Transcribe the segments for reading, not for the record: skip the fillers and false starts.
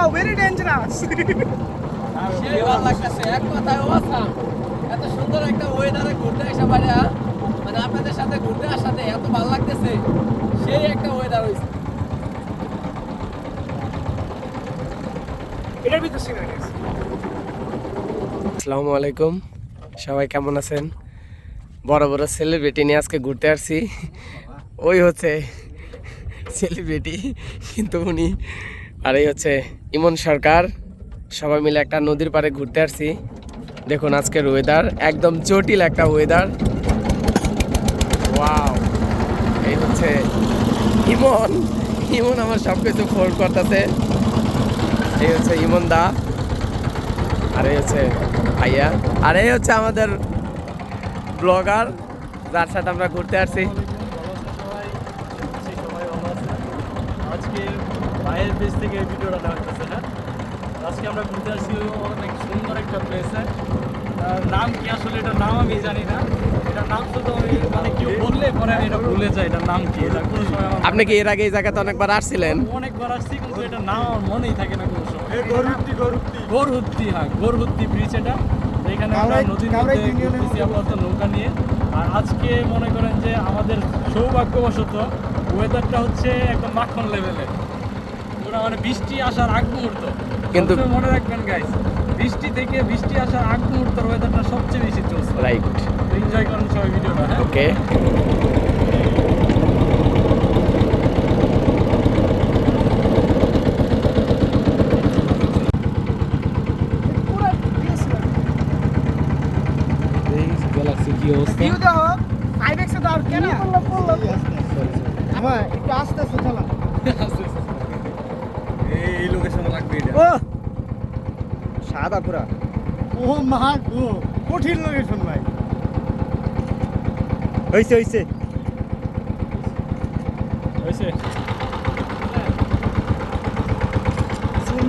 Wow very dangerous. সেই ভালো লাগতেছে, এক কথায় অসাম। এত সুন্দর একটা ওয়েদারে ঘুরতে আসা পারে, মানে আপনাদের সাথে ঘুরতে আসাতে এত ভালো লাগতেছে, সেই একটা ওয়েদার হয়েছে। এটার ভিতর সিনারি আছে। আসসালামু আলাইকুম, সবাই কেমন আছেন? বড় বড় সেলিব্রিটি নিয়ে আজকে ঘুরতে আসছি। ওই হচ্ছে সেলিব্রিটি, কিন্তু উনি আর এই হচ্ছে ইমন সরকার। সবাই মিলে একটা নদীর পাড়ে ঘুরতে আসছি। দেখুন আজকের ওয়েদার একদম জটিল একটা ওয়েদার। ওয়াও, এই হচ্ছে ইমন। ইমন আমার সব কিছু ফোন করতেছে। এই হচ্ছে ইমন দা, আর এই হচ্ছে ভাইয়া, আর এই হচ্ছে আমাদের ব্লগার যার সাথে আমরা ঘুরতে আসছি। আজকে ভাইয়ের পেজ থেকে এই ভিডিওটা দেওয়া হচ্ছে না। আজকে আমরা ঘুরতে আসছি অনেক সুন্দর একটা প্লেসে। নাম কি আসলে, এটার নাম আমি জানি না। এটার নাম শুধু আমি মানে কেউ বললে পরে আমি এটা ভুলে যাই এটার নাম কি। এটা কোনো সময় আমার আপনি কি এর আগে এই জায়গাতে অনেকবার আসছিলেন? অনেকবার আসছি, কিন্তু এটার নাম আমার মনেই থাকে না কোনো সময়। গরহুত্তি, হ্যাঁ গরহুত্তি ব্রিজ এটা। এখানে আমরা নদীর মধ্যে ঘুরতেছি আপাতত নৌকা নিয়ে। আর আজকে মনে করেন যে আমাদের সৌভাগ্যবশত ওয়েদারটা হচ্ছে একদম মাখন লেভেলে, পুরো মানে বৃষ্টি আসার আগ মুহূর্ত। কিন্তু মনে রাখবেন গাইস, বৃষ্টি আসার আগ মুহূর্তের ওয়েদারটা সবচেয়ে বেশি চলছে। রাইট, এনজয় করেন সবাই ভিডিওটা। হ্যাঁ ওকে। পুরো ডিএসএলআর গ্যালাক্সি কি অবস্থা? ভিউ দেখো, আইবেক্সে দাও কেন আমার একটু আস্তে আস্তে চালা। এই লোকেশনে লাগবে এটা। ও সাদা পুরা, ও মা গো, কঠিন লোকেশন ভাই। হইছে হয়েছে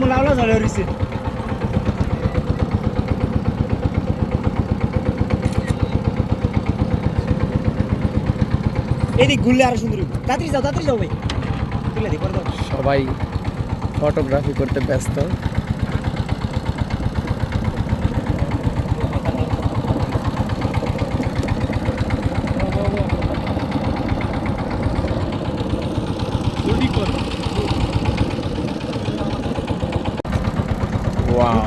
মুলাওলা ধরে হইছে। এদিক ঘুরলে আরো সুন্দর। তাড়াতাড়ি যাও ভাই, তুলে দি করে দাও। সবাই ফটোগ্রাফি করতে ব্যস্ত। ওয়াও,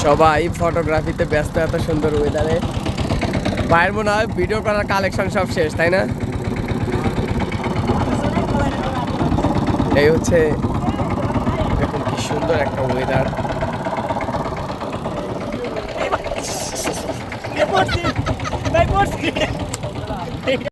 সবাই ফটোগ্রাফিতে ব্যস্ত এত সুন্দর ওয়েদারে। বাইরে মনে হয় ভিডিও করার কালেকশন সব শেষ, তাই না? এই হচ্ছে, দেখুন কি সুন্দর একটা ওয়েদার।